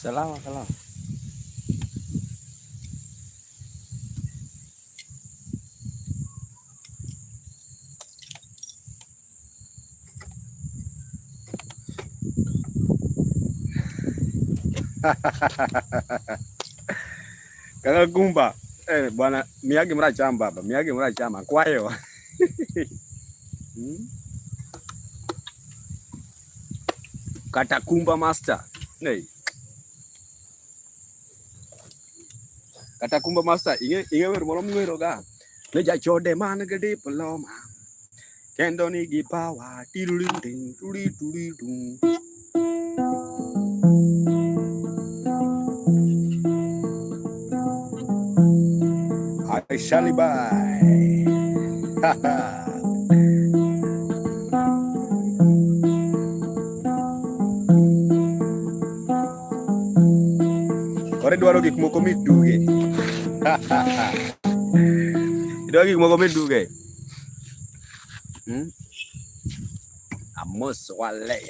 Salama, salama. Kaka Gumba, bwana miagi mrachamba baba, miagi mrachamba kwayo. Katakumba master. Hey. Katakumba master, inge wer moro mwero ga. Ne jachode man gede paloma. Kendo ni gi power, tiruling turi turi tung. I shall buy. Kore dwaro gik moko miduge. Idwaro gik moko miduge. Amos wale.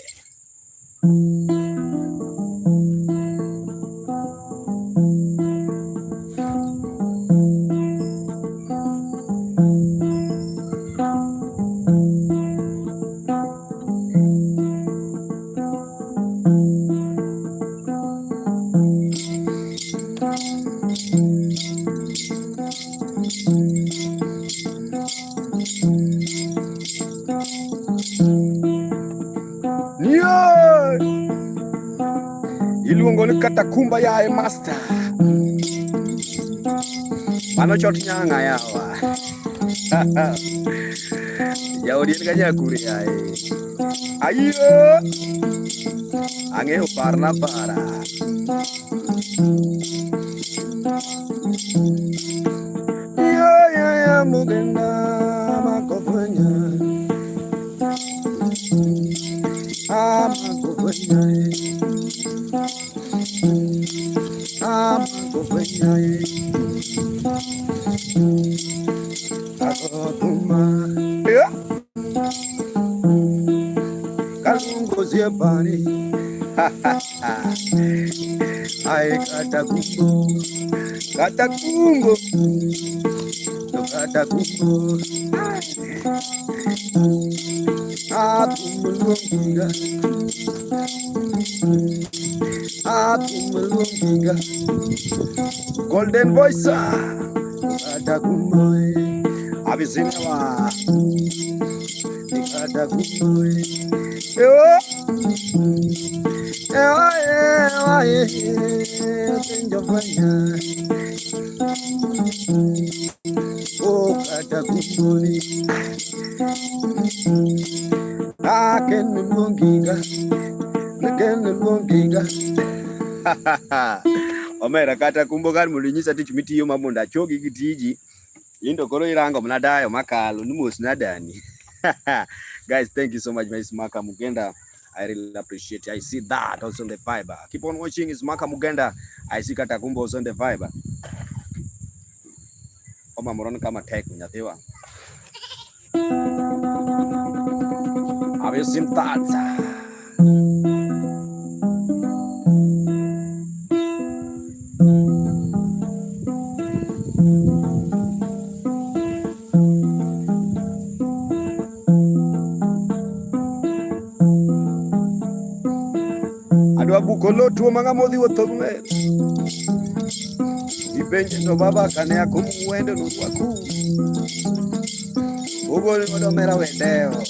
Iluongo ni Katakumba yae master. Mano chot nyanga yawa. Yaudi ni kanya kuri yae. Ayo. Angeo parna para. Ya mugenda makofanya. Makofanya. Kalungo ziepani. Ay Katakumbo, Katakumbo, Katakumbo. Atumulungiga, Atumulungiga. Golden voice, Katakumbo. Avizinwa, Katakumbo. Oh, Katakumbo. Omera Katakumbo kan mulinyisa tich mitiyo mamonda chogi gitiji. Indo koro irango mnadayo makalo numus nadani. Guys, thank you so much, my Smaka Mugenda. I really appreciate it. I see that also on the fiber. Keep on watching. It's Smaka Mugenda. I see Katakumbo also on the fiber. Oma moron kama tech nyathewa. Have you seen that? Bukolo tuo manga modhi wothogwe ibenje no baba kane akumwendo no waku ogol modo mera wedeo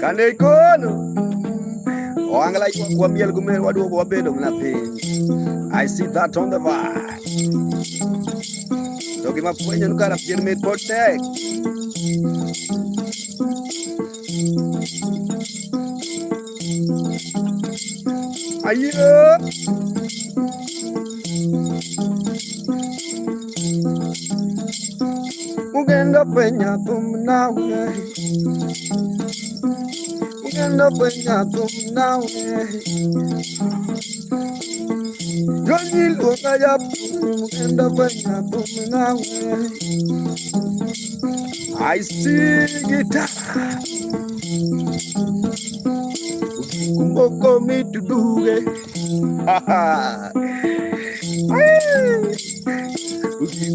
kane kono oangla kwa miel gumer waduogo wabedo mna piny. I see that on the vibe. So gima puonjo no kara pien mit potek. Ayo. Mugenda penya tumnawe. Mugenda penya tumnawe. Yoni luka ya mugenda penya tumnawe. I see guitar. kumoko mi tuduge.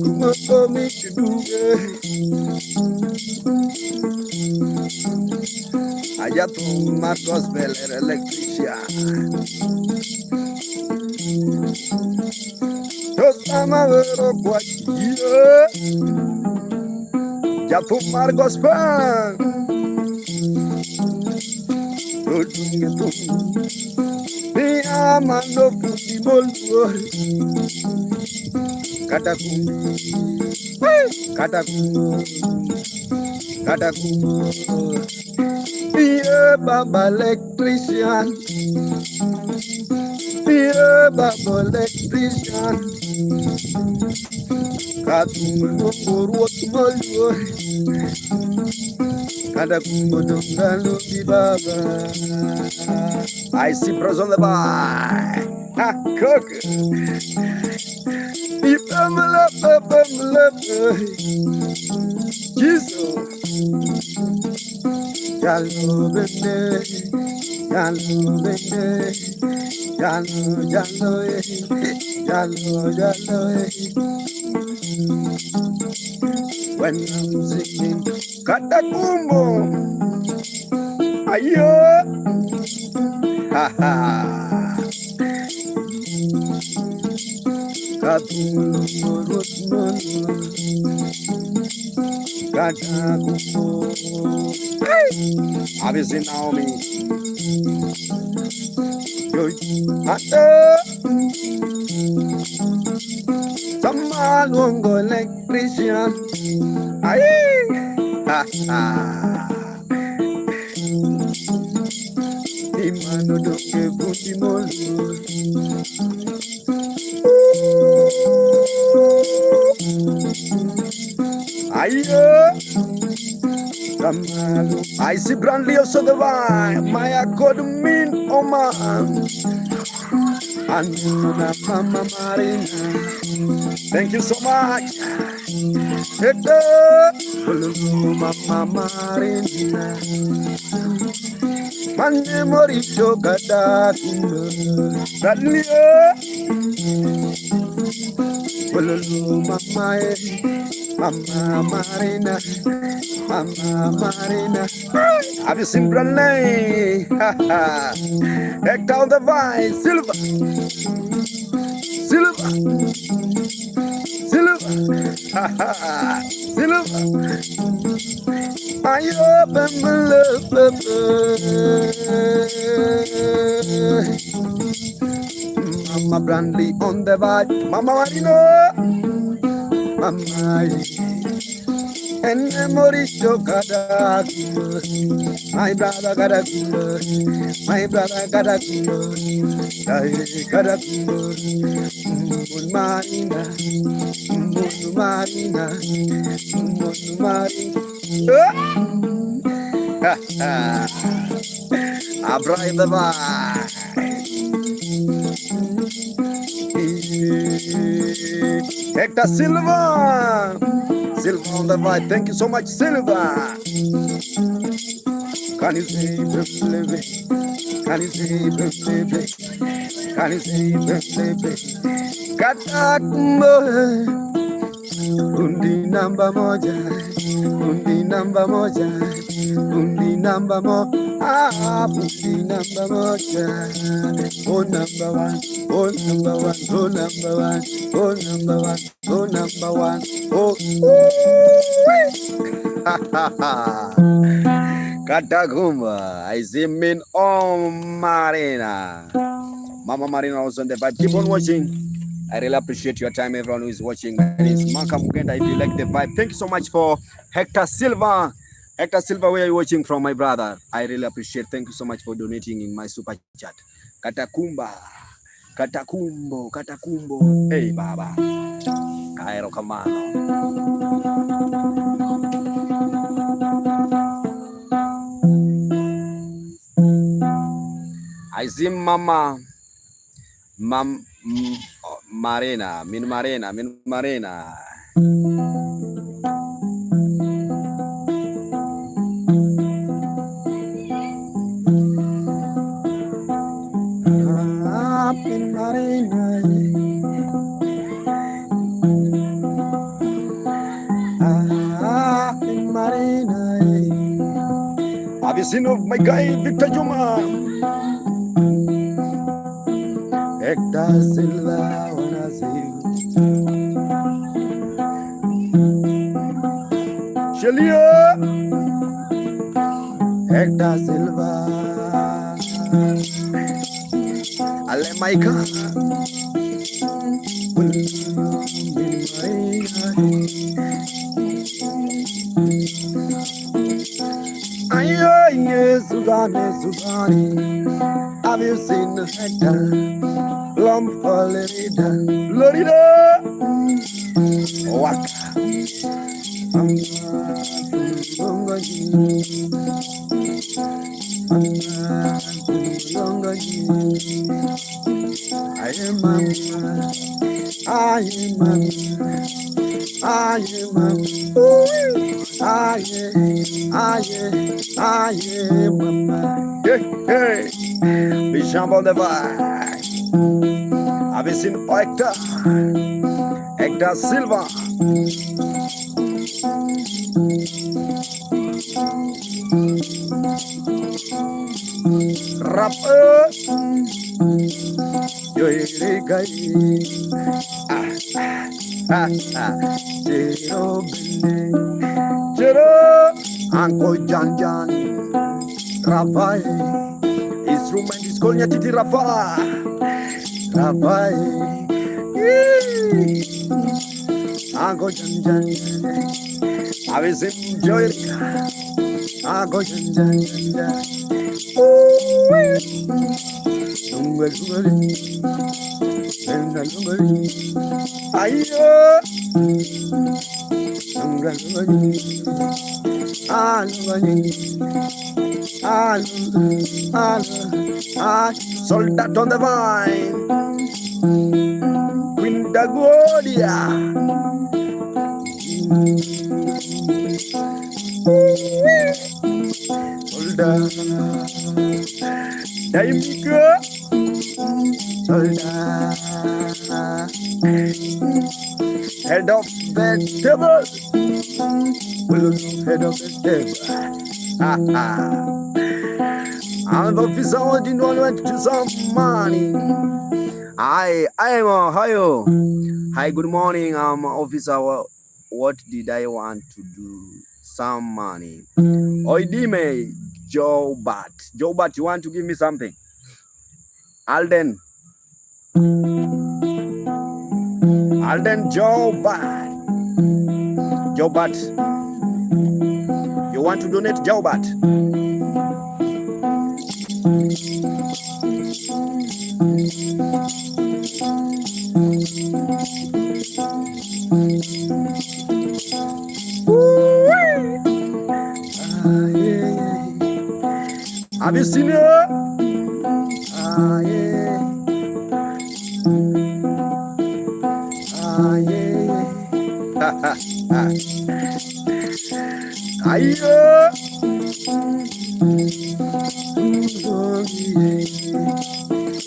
Kumoko mi tuduge. Allá tomar gospel era electrician. Tosama vero guajira. Ya tomar gospel. Me amando fútbol. Katakumbo. Katakumbo. Katakumbo. Dear Baba electrician. Dear Baba electrician. Katumbo ruot molyo. Katakumbo dongalo di Baba. I see bros on the bar. Ha, cook. Jesus. Jalo bende, jalo bende, jalo jalo. When I'm singing, Katakumbo, ayo, ha ha. Katakumbo, Katakumbo. Obviously Naomi. Samalongo electrician. Aye. Ha ha. Imano doke bundi molu. Aye. I see Brandley also the vine. Maya Godmin Oman. And Mama Marina. Thank you so much. Mama Marina. Mande Morisho Gada. Brandley. Mama Marina. Mama Marina. Have you seen Brunei? Heck down the vine. Silver. Silver. Silver. Silver. I open my love. Mama Brandley on the vine. Mama Marina. Mama. And Mauricio Kadakulo, my brother Kadakulo, my brother Kadakulo, Kadakulo, Marina, Marina, Marina. I brought the vibe. Hector Silva. Silva on the right. Thank you so much, Silva. Can you say baby? Can you say baby? Can you say baby? Katakumbo. Undi namba moja. Undi namba moja. Undi namba moja. Ah, undi namba moja. Oh number one. Oh number one. Oh number one. Oh number one. Oh number one. Oh. Katakumba. I see Min Marina. Mama Marina also on the vibe. Keep on watching. I really appreciate your time, everyone who is watching. My name is Maka Mugenda. If you like the vibe, thank you so much for Hector Silva. Hector Silva, where are you watching from, my brother? I really appreciate. Thank you so much for donating in my super chat. Katakumba. Katakumbo. Katakumbo. Hey, Baba. Cairo Camano. I see Mama Marina, Min Marina. Marina. Have you seen of my guy Victor Juma? Hector Silva, wanna see you. Shelia, Hector Silva, Ale Maika. Suzanne, have you seen Hector? Plum Florida, Florida, Waka. I am mama, I am mama, I am mama, I am mama. Hey, hey, we jump on the vibe. Have you seen Hector Silva? Rapper, yo Jero, Uncle Jan, Rafael, instrument is called nyatiti Rafael, Uncle Jan, I was enjoying Uncle Jan, Soldat on the vine, Queen Dagodia. Soldat, Daimika, Soldat, head of vegetable, head of vegetable. I'm the officer wanting to do some money. I am Ohio. Hi, good morning. I'm officer. What did I want to do? Some money. Oidime, Joe Bat, you want to give me something? Alden, Joe Bat, you want to donate, Joe Bat? Have you seen her?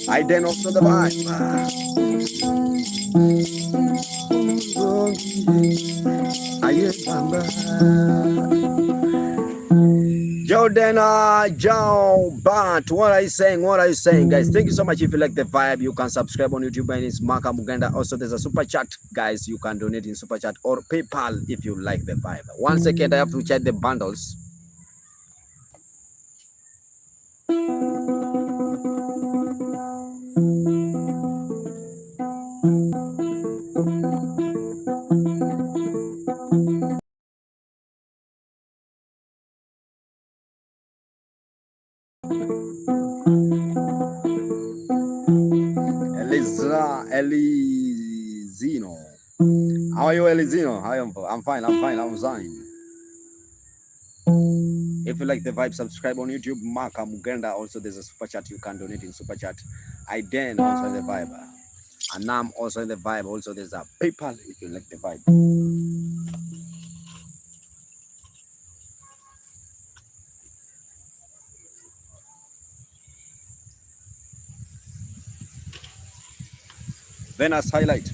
I then also the vibe. Jordan, Joe, but what are you saying, guys? Thank you so much. If you like the vibe, you can subscribe on YouTube, and it's Maka Muganda. Also, there's a super chat, guys. You can donate in super chat or PayPal if you like the vibe. 1 second, I have to check the bundles. Elizino. How are you, Elizino? I'm fine. If you like the vibe, subscribe on YouTube, Maka Muganda. Also, there's a super chat. You can donate in super chat. I then also the vibe. And I'm also in the vibe. Also, there's a PayPal if you like the vibe. Venus highlight.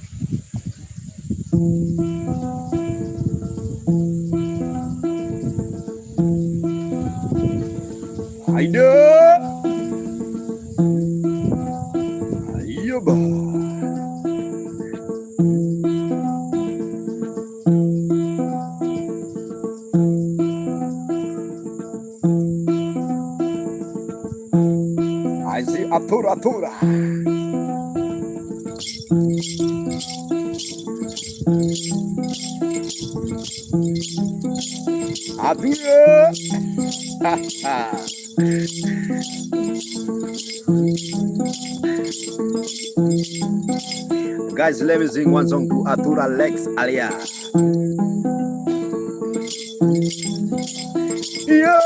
Ayo. Ayo ba. I see atura. Atura. Guys, let me sing one song to Atura Lex Alia. Yeah.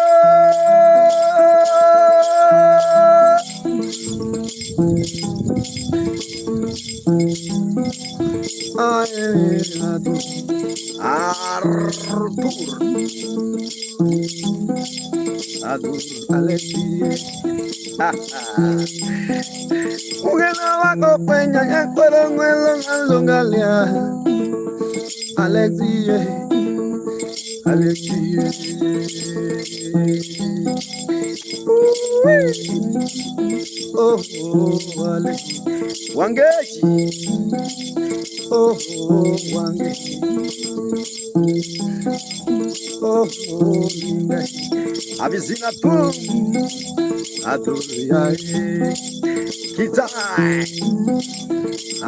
Artur Alexia. Ugena wako penya yakoro ngwelo ngalongalia. Alexia. Oh, Alexia. Wangechi. Oh, Wangechi. Oh, Avisina tu. Adoraye. Kitai.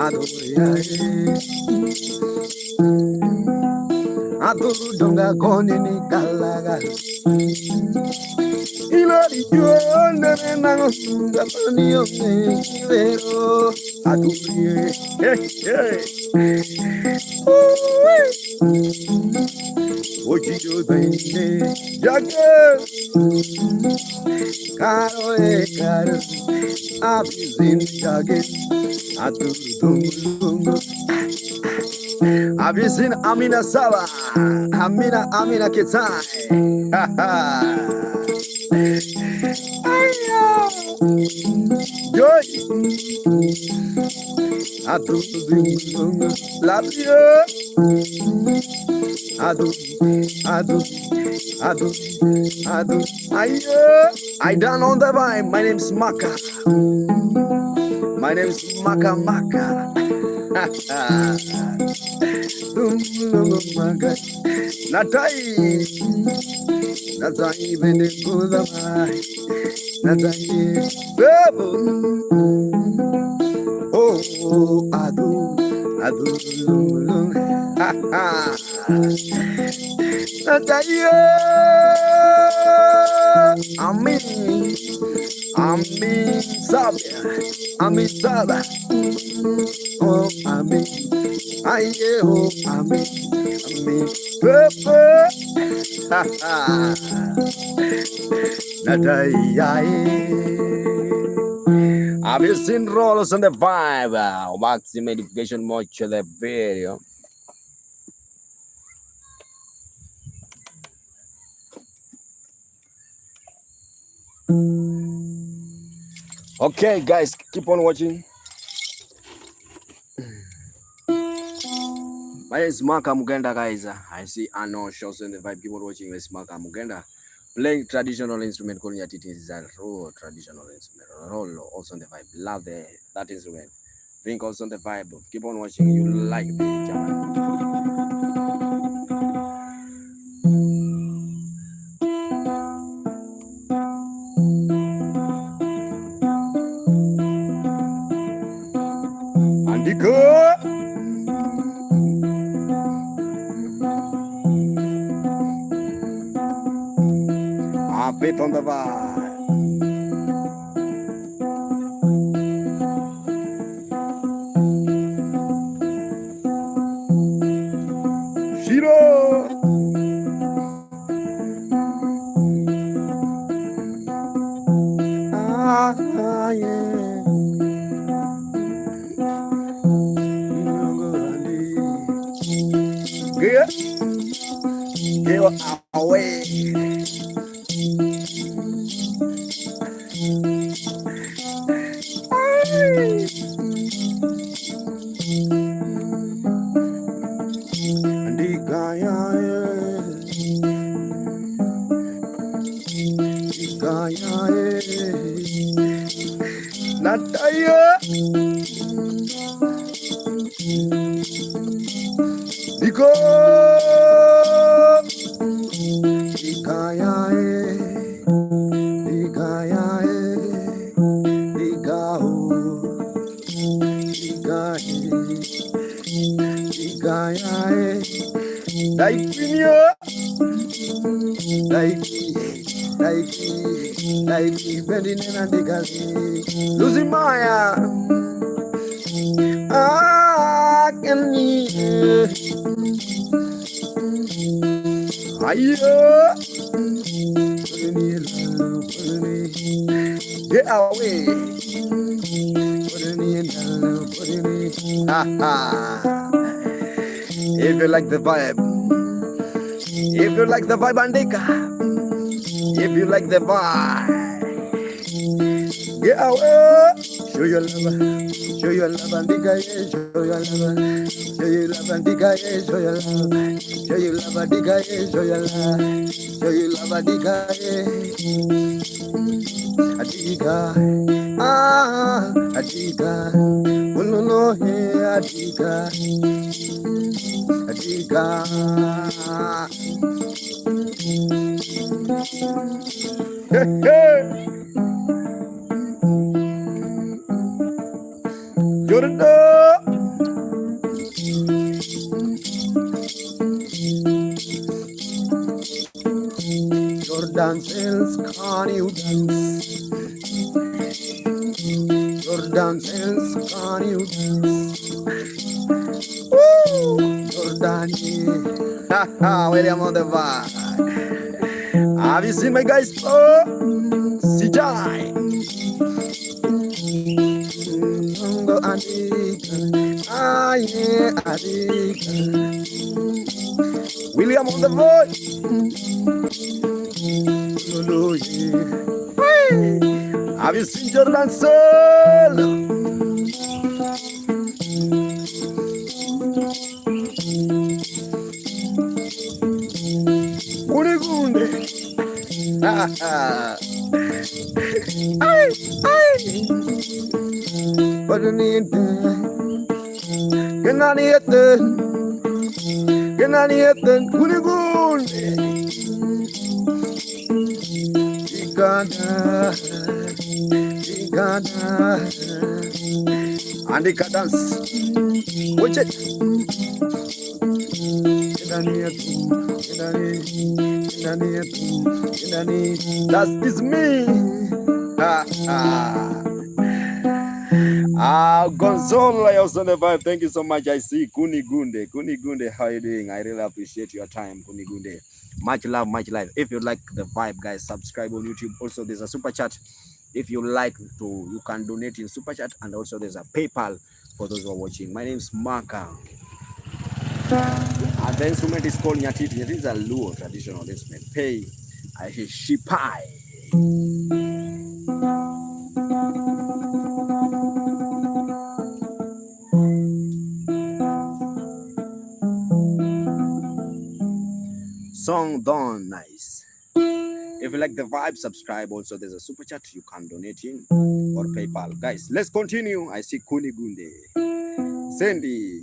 Adoraye. Adoro donga koni ni kalaga. Ilori juonde nango sunga paniyo kivero. Adoraye. Ochicho bende jage caro abizin jage atudungu abizin amina saba amina ketai joy atudungu love you. Adu. I done on the vibe. My name's Maka. Maka. Natai bende kuda mai. Natai bebo. Oh, adu. Natai. Amin Saba. Oh, amin. Aye, oh, amin. Pepe. I've seen rollers on the vibe. Maximum edification much of the video. Okay, guys, keep on watching. My name is Maka Mugenda, guys. I see Ano shows in the vibe. Keep on watching. It's Maka Mugenda playing traditional instrument called nyatiti. Is a raw traditional instrument. Roll also on the vibe. Love that instrument. Think also on the vibe. Keep on watching. You like the German. Faith on the vibe. Shiro. Yeah. Good. Go away. Nataya Diko Dikaya Dikaya Dikao Dikaya Daikimyo Daiki Bendinena Dikasi Luzimaya Akani Ayo Get away If you like the vibe, if you like the vibe, Andika, if you like the vibe, get away. Show your love, Andika, yeah. Show your love, Andika, yeah. Show your love, Andika, yeah. Show your love, Andika, yeah. Adika, Adika, no, hey, Adika. Adika, Jordan says, can you dance? Jordan says, can you dance? Jordan, William on the vibe. Have you seen my guys? Oh, Sijai. Yeah, William on the voice. Have you seen Jordan Soul? Gunde. But I need can I need Gunde. Igada. Andika dance. Watch it. That is me. Gonzalo, I also never. Thank you so much. I see Kuni Gunde. How are you doing? I really appreciate your time, Kuni Gunde. Much love, much life. If you like the vibe, guys, subscribe on YouTube. Also, there's a super chat. If you like to, you can donate in super chat, and also there's a PayPal for those who are watching. My name is Maka. And the instrument is called nyatiti. It is a Luo traditional instrument. Pay a shipai. Song done nice. If you like the vibe, subscribe. Also, there's a super chat you can donate in or PayPal. Guys, let's continue. I see Kuni Gunde. Sandy.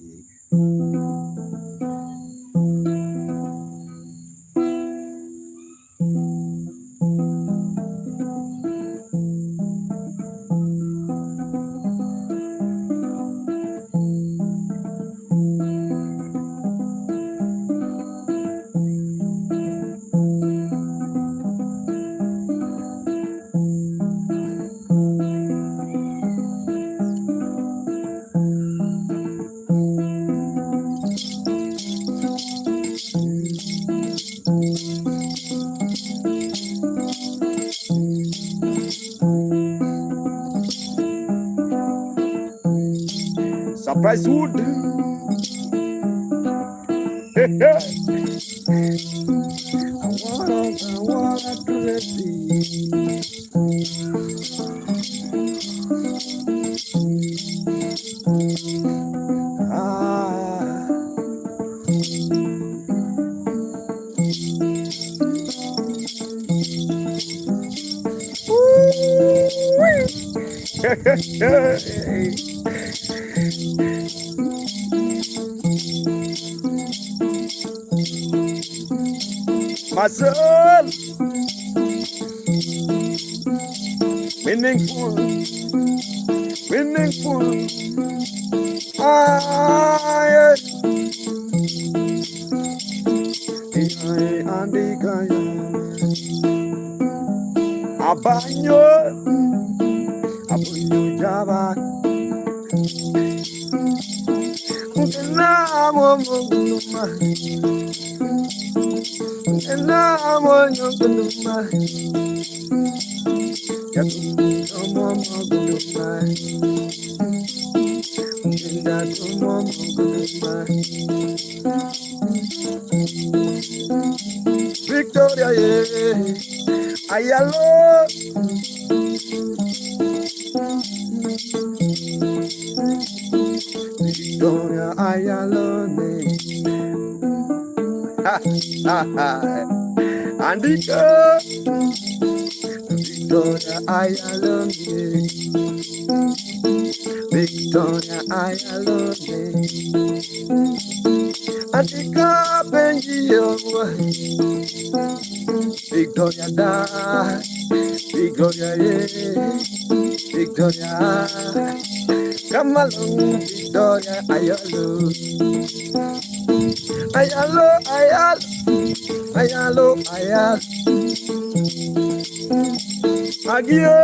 Surprise wood. I wanna do it. My soul, meaningful, meaningful. I Abanyo, Abunyo Java, Namo Muguma, Namo Yuguma, Yakumo Muguma, Ndatumo Muguma, Victoria, yeah, Ayalo, Victoria, Ayalo, ha ha ha, Andika, Victoria, Ayalo, Victoria, Ayalo, Andika, Benjio, Victoria, da, Victoria, yeah, Victoria, come along, Victoria, Ayalo, Ayalo, Ayalo, Ayalo, Ayalo, Agio,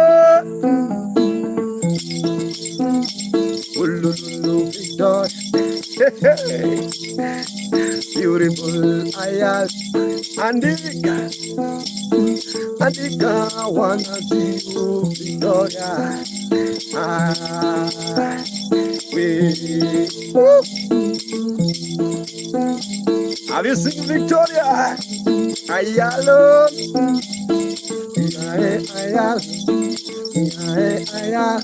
Ululu, Victoria, beautiful, Ayalo, Andika, Andika, wanna see you, Victoria. Have you seen Victoria? Ayalo, Ayalo, Ayalo,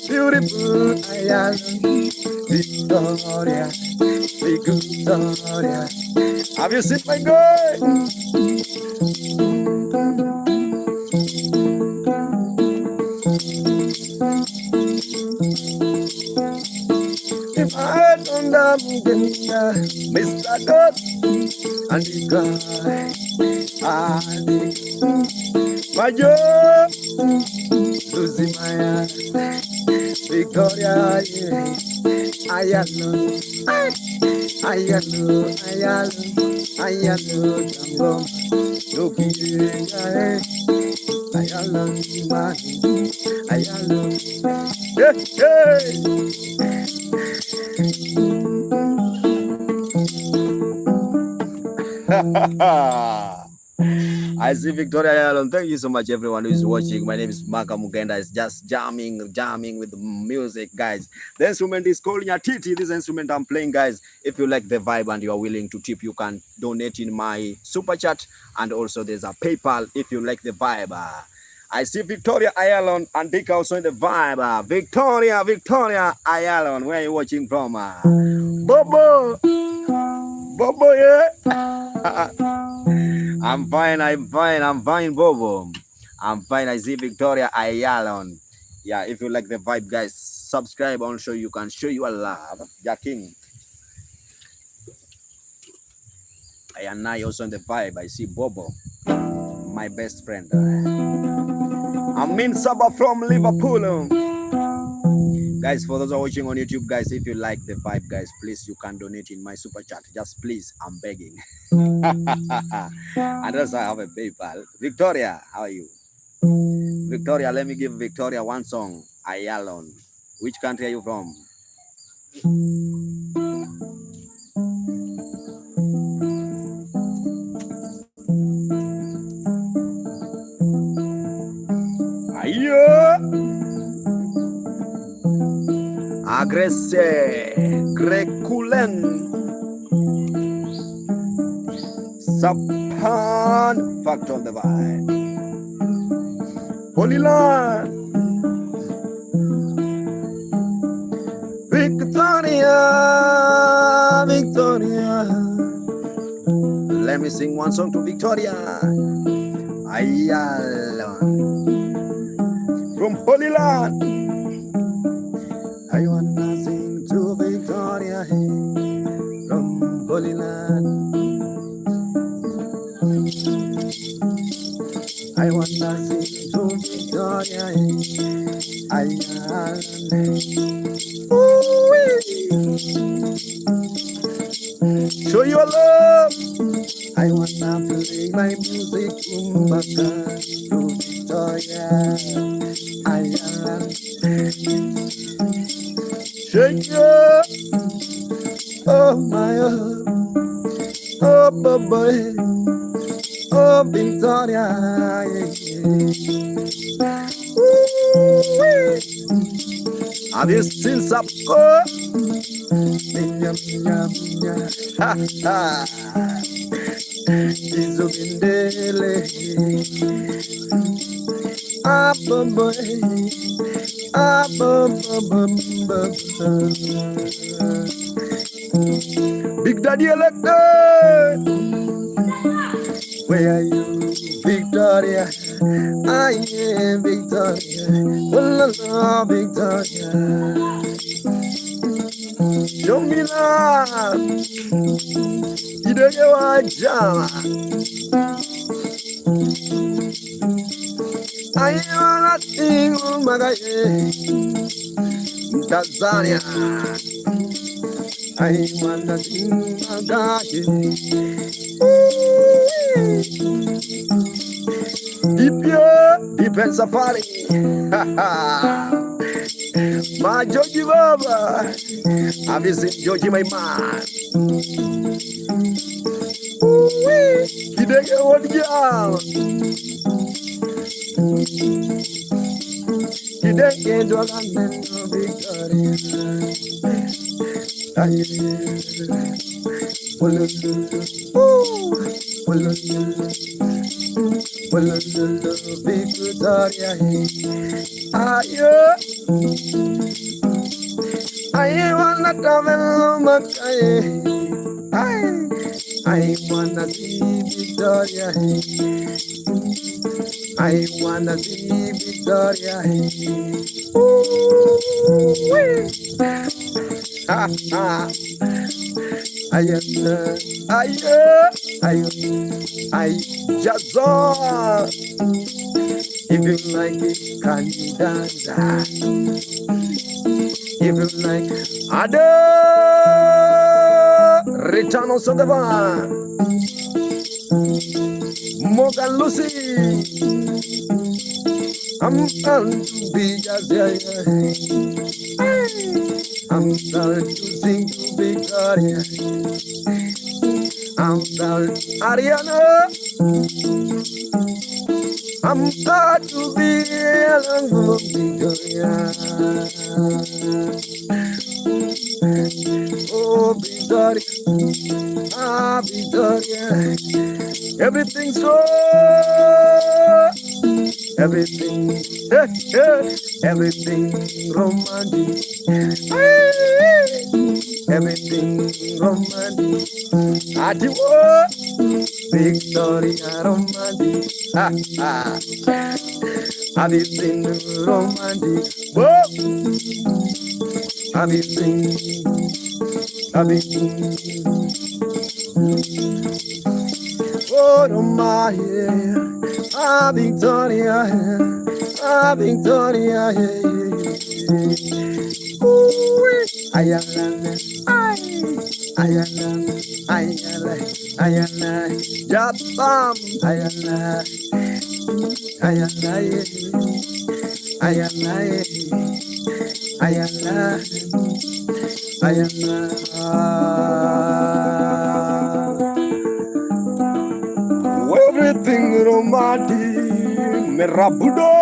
beautiful Ayalo, Victoria, Victoria. Have you seen my girl? If I had on the Mr. God, and the guy, my job, losing my eye, Victoria, yeah, Ayalo, Ayalo, Ayalo, Ayalo, Jambo, looking Ayalo, Ayalo, yeah, yeah. I see Victoria Allen. Thank you so much, everyone who is watching. My name is Maka Mugenda. It's just jamming with the music, guys. The instrument is called nyatiti. This instrument I'm playing, guys. If you like the vibe and you are willing to tip, you can donate in my super chat, and also there's a PayPal if you like the vibe. I see Victoria Ayalon and Dick also in the vibe. Victoria Ayalon, where are you watching from? Bobo, yeah. I'm fine, Bobo. I'm fine. I see Victoria Ayalon. Yeah, if you like the vibe, guys, subscribe. Also, you can show your love. Jaking. I am now also in the vibe. I see Bobo, my best friend. I'm in Saba from Liverpool. Guys, for those who are watching on YouTube, guys, if you like the vibe, guys, please, you can donate in my super chat. Just please, I'm begging. And also I have a PayPal. Victoria, how are you? Victoria, let me give Victoria one song. Ayalon. Which country are you from? Agresse, Grekulen, Sapan, fact on the vibe. Holy Land, Victoria, let me sing one song to Victoria. Ayala. From Holy Land. I wanna sing to Victoria from Holy Land. I wanna sing to Victoria Ayala. Show your love. I wanna play my music to Victoria Island. Shake it, oh my oh boy, oh Victoria. Have you seen some? Ha ha. Izobindele Big Daddy elected. Where are you, Victoria? I am Victoria. Oh, la, Victoria. Show me love. Idege wajama. I wanna sing Magaye Tanzania. I wanna sing Magaye. Deep and safari. My Georgie Baba. I visit Georgie, my man. Idege wajama. Idege dwagane no Victoria. Victoria. I wanna travel Makaye. I wanna see Victoria. I wanna see Victoria. Ha ha. I just saw. If you like it, can you dance? If you like Ada Richano Sodava Morgan Lucy, I'm bound to be just I'm bound to sing to Victoria. I'm bound Ariana. I'm proud to be along with Victoria. Oh, Victoria, ah, Victoria. Everything's so, everything, everything romantic. Everything romantic. I do Victoria romantic. Ha ha. Everything romantic. Whoa. Everything. Oh, my yeah. Ah, Victoria. Ah, Victoria. Ayala, Ayala, Ayala, Ayala, Japan, Ayala, Ayala, Ayala, Ayala, Ayala. Everything romantic, merabudo.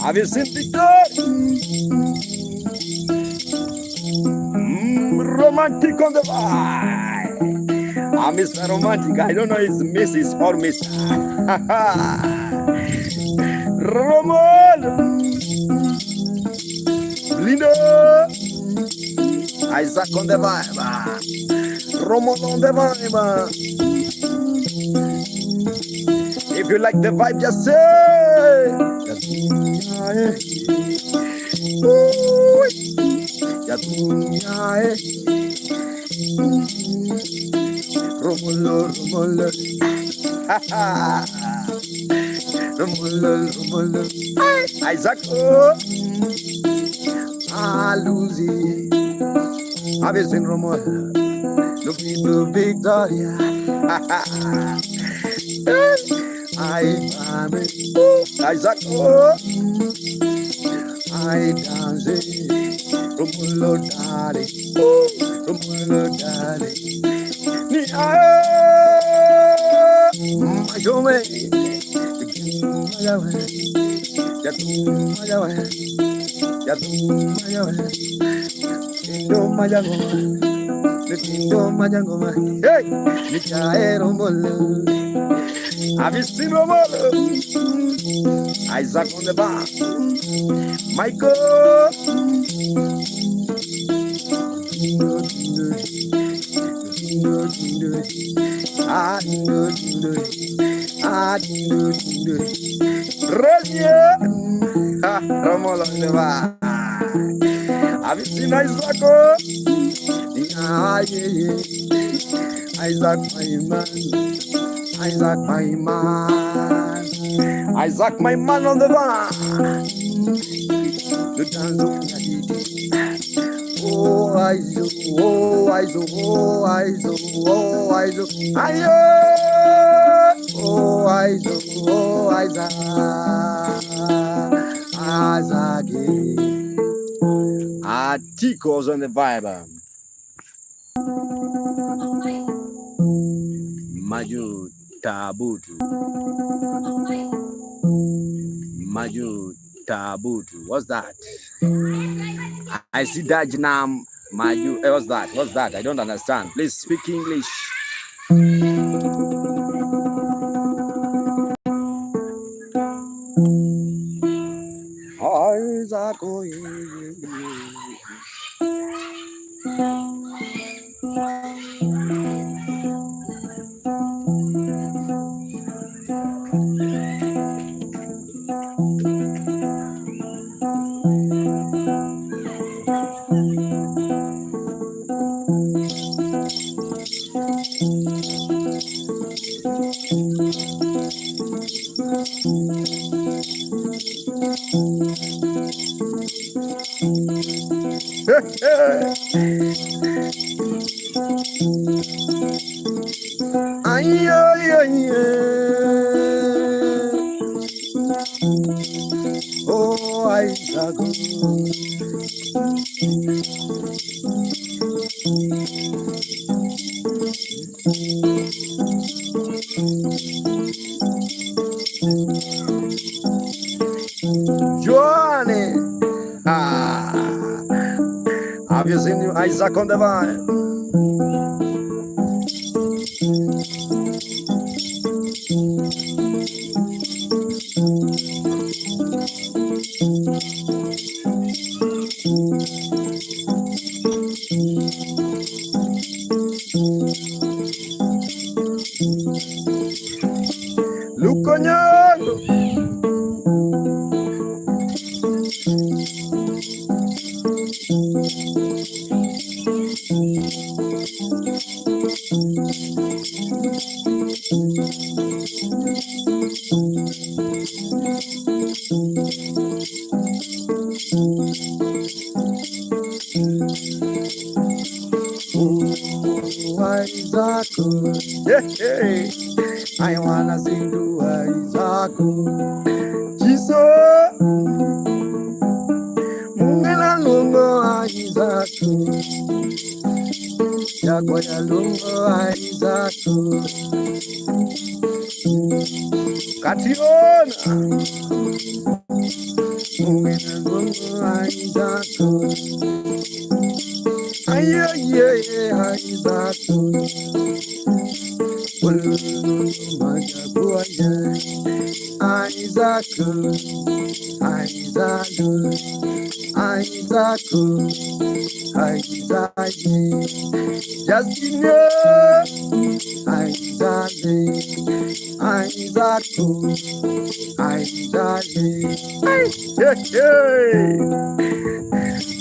Have you seen Victor? Romantic on the vibe. Mr. Romantic. I don't know if it's Mrs. or Mr. Roman. Lindo. Isaac on the vibe. Roman on the vibe. If you like the vibe, just say. Romolo, Romolo. Romolo, Romolo. Isaac, Lucy. Have you seen Romolo? Looking to Victoria. Isaac, I dance. Romolo, daddy. Romolo, daddy. Have you seen Romolo? Isaac on the bar. Michael. Romolo on the bar. Have you seen Isaac? Isaac, my man. Isaac, my man. Isaac, my man on the bar. The dance of nyatiti. Oh, Aizo, oh, Aizo, oh, Aizo, oh, Aizo. Ayo! Oh, Aizo, oh, Isaac. Isaac. Tico's on the vibe. Maju Tabutu. Maju Tabutu. What's that? I see Dajnam Maju. What's that? What's that? I don't understand. Please speak English. Isaac, oh, Isaac. Johnny. Have you seen Isaac on the vine? Luconyango. Isaac, yeah, I wanna sing to Isaac. Jesus, Mungela lungo Isaac, Yagoya lungo Isaac, Kationa, Mungela lungo Isaac. Yeah, Isaac.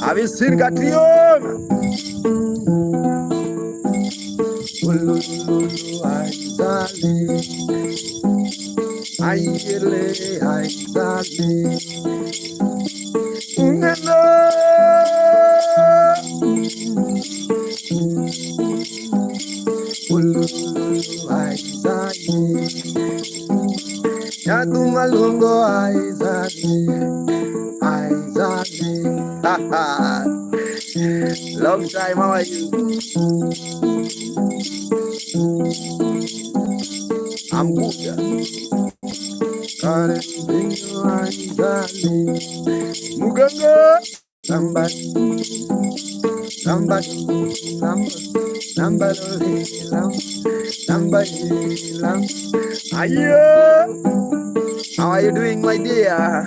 Have you seen Catriona? Long time, how are you? I'm good. Muganga, somebody, how are you doing, my dear?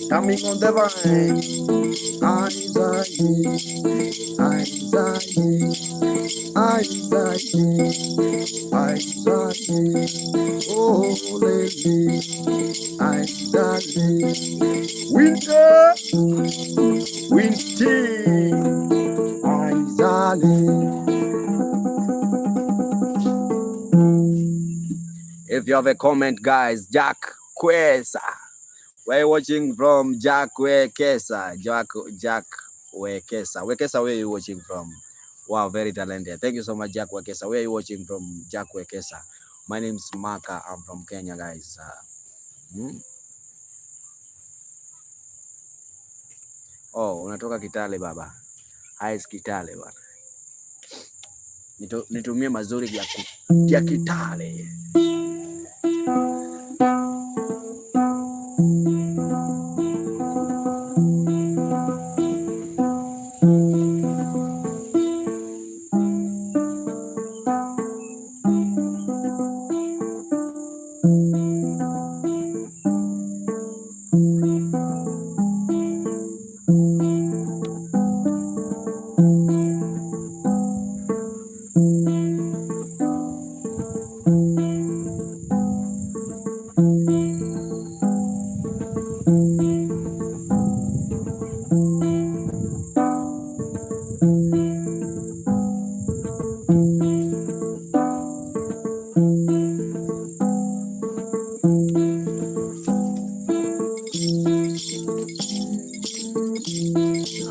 Coming on the vine. If you have a comment, guys, Jack Kwesa. We're watching from Jack Wekesa. Jack Wekesa. Wekesa, where are you watching from? Wow, very talented. Thank you so much, Jack Wekesa. Where are you watching from, Jack Wekesa? My name is Maka. I'm from Kenya, guys. Oh, unatoka Kitale baba. Hais Kitale bwana. Nitumie mazuri ya Kitale.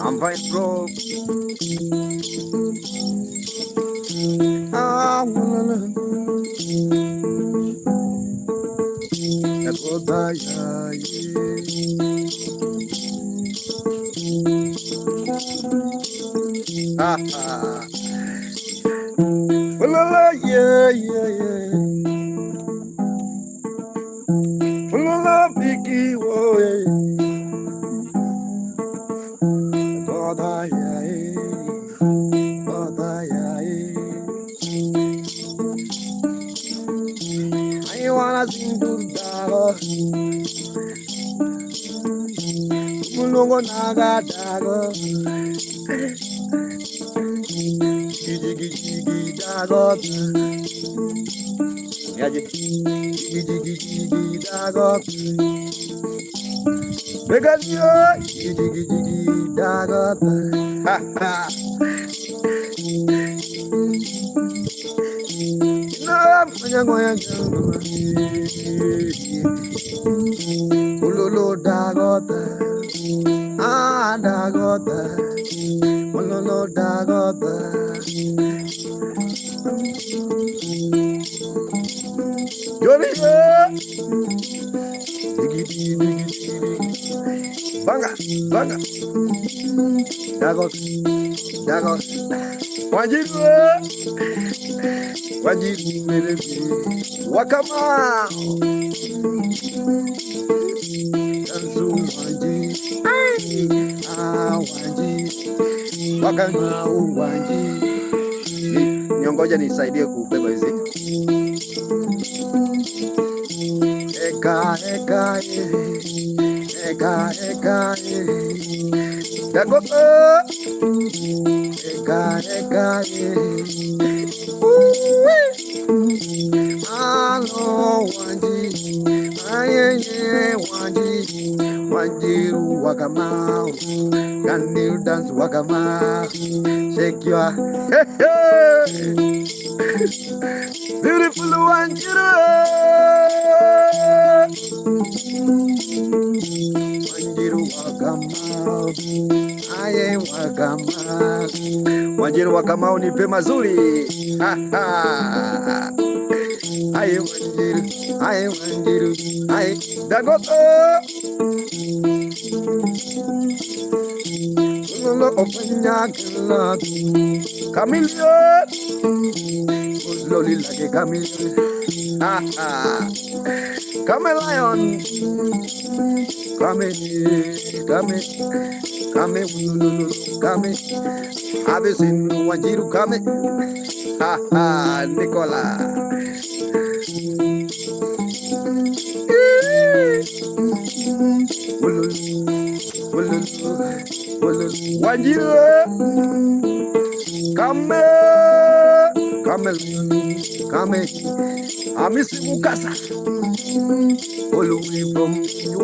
I'm fine, bro. Mulungu nagadago gigi dago gigi dago begazio gigi dago na manya ulolo dago dagota, mololo dagota. Yoriga, digidi, banga, dagot, wajibu, wakama. wakamau wanji. Niongoja nisaidie kubeba hizi. Eka eka eka eka dagogo eka eka alo wanji ayeye wanji wanjiru wakamau. Can you dance wakamau? Shake your beautiful wanjiru. Wanjiru wakamau, aye wakamau. Wanjiru wakamau nipe mazuri. Aye wanjiru, aye wanjiru, aye dagogo. Lolo openya kila chameleon. Slowly like a chameleon. Chameleon. Come, have you seen Wanjiru come? Nicola. Wanjiru, come, Amisi Mukasa, all the way from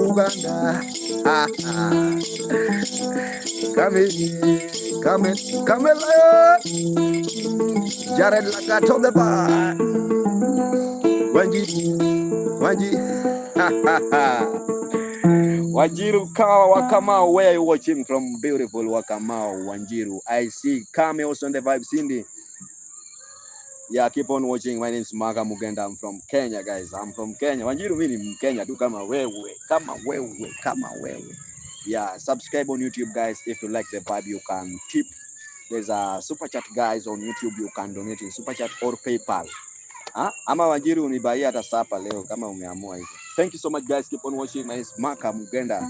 Uganda. Come, Jared Lakato the bar. Wanjiru Wakamau, where are you watching from? Beautiful Wakamau, Wanjiru. I see Kame also on the vibe, Cindy. Yeah, keep on watching. My name is Maka Mugenda. I'm from Kenya, guys. I'm from Kenya. Wanjiru meaning Kenya. Do come away. Yeah, subscribe on YouTube, guys. If you like the vibe, you can tip. There's a super chat, guys, on YouTube. You can donate in super chat or PayPal. Ama Wanjiru unibaia hata sapa leo kama umeamua hivyo. Thank you so much, guys. Keep on watching. My name is Maka Mugenda.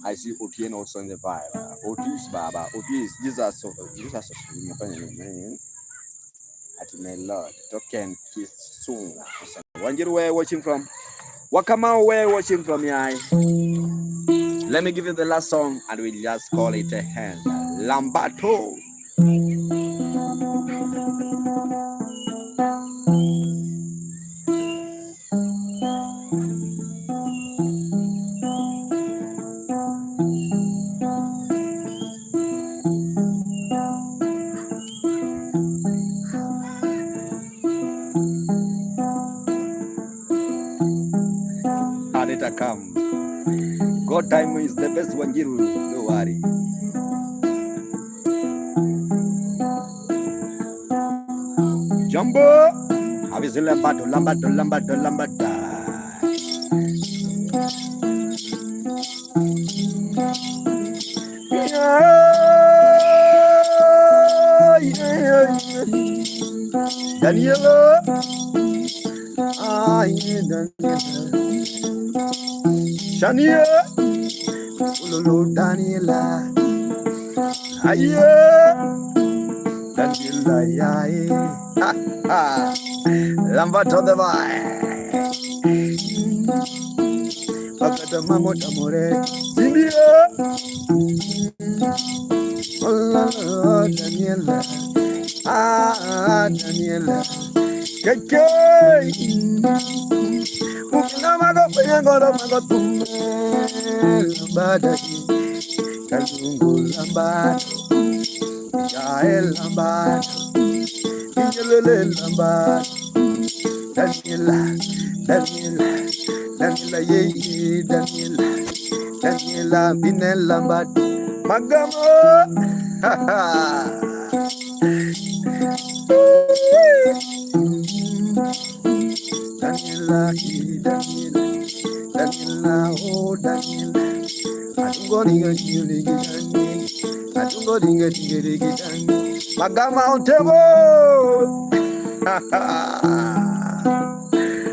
I see Otien also on the vibe. Otis Baba. Otis. Jesus. At my Lord, token kiss soon. Wanjiru, where watching from? Wakamau, where watching from? Yeah. Let me give you the last song, and we'll just call it a hand. Lambato. Come. God time is the best. Wanjiru, don't worry. Jumbo, Avisu Lambato. Daniela, Daniela. Shania, Ululu Daniela, Aye, Daniela, Yae, Lambato the Vai, Bakata Mamo Tamore, Simbia, Oh, Daniela, Daniela, Keke. Lambada, Kalungu Lambada, Jael Lambada, Injelele Lambada, Daniela, ye, Daniela, Binel Lambada, Magamo, Daniela, oh Daniela, Magama Otebo,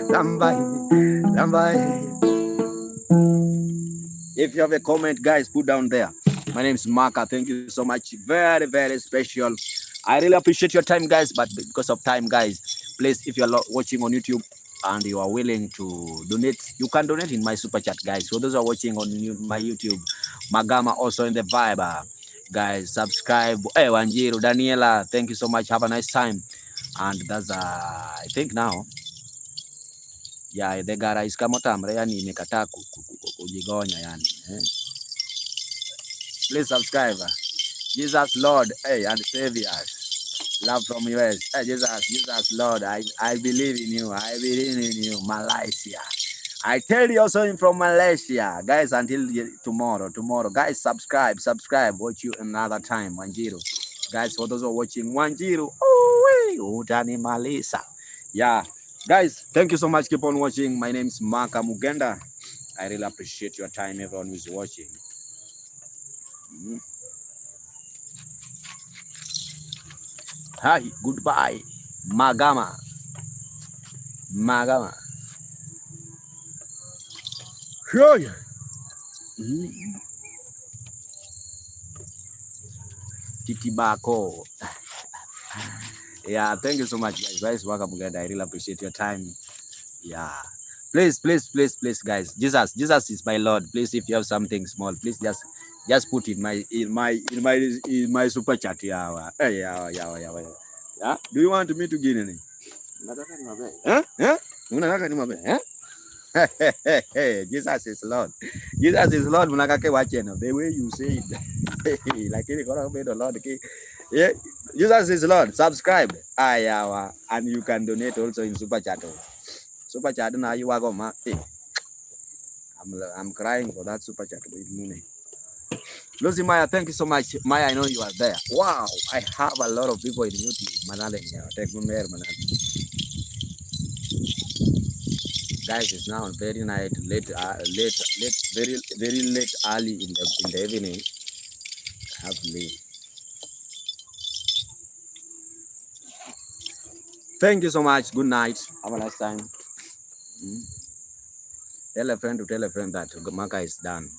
Lambai. If you have a comment, guys, put down there. My name is Maka. Thank you so much. Very, very special. I really appreciate your time, guys. But because of time, guys, please, if you're watching on YouTube and you are willing to donate, you can donate in my super chat, guys. For those who are watching on my YouTube, Magama also in the Viber. Guys, subscribe. Hey, Wanjiru, Daniela, thank you so much. Have a nice time. And that's I think now, yeah, the gara is kamotamre yani imekataa kujigonya yani. Please subscribe. Jesus Lord, hey, and Savior. Love from US. Hey, Jesus Lord, I believe in you. I believe in you. Malaysia. I tell you also from Malaysia. Guys, until tomorrow. Guys, subscribe. Watch you another time. Wanjiru. Guys, for those who are watching, Wanjiru. Oh, Utani Malisa. Yeah. Guys, thank you so much. Keep on watching. My name is Maka Mugenda. I really appreciate your time, everyone who's watching. Hi, goodbye. Magama. Sure. Titibako. Yeah, thank you so much, guys. Welcome again. I really appreciate your time. Yeah. Please, guys. Jesus is my Lord. Please, if you have something small, please just put in my super chat. Yeah. Yeah. Do you want me to give any? Jesus is Lord. Jesus is Lord. The way you say it, like the Lord. Yeah, Jesus is Lord. Subscribe. And you can donate also in super chat. Super chat now you are going. I'm crying for that super chat. Lucy Maya, thank you so much. Maya, I know you are there. Wow, I have a lot of people in YouTube. Guys, it's now very night, late, very late, early in the evening. I have to leave. Thank you so much. Good night. Have a nice time. Tell a friend to tell a friend that Maka is done.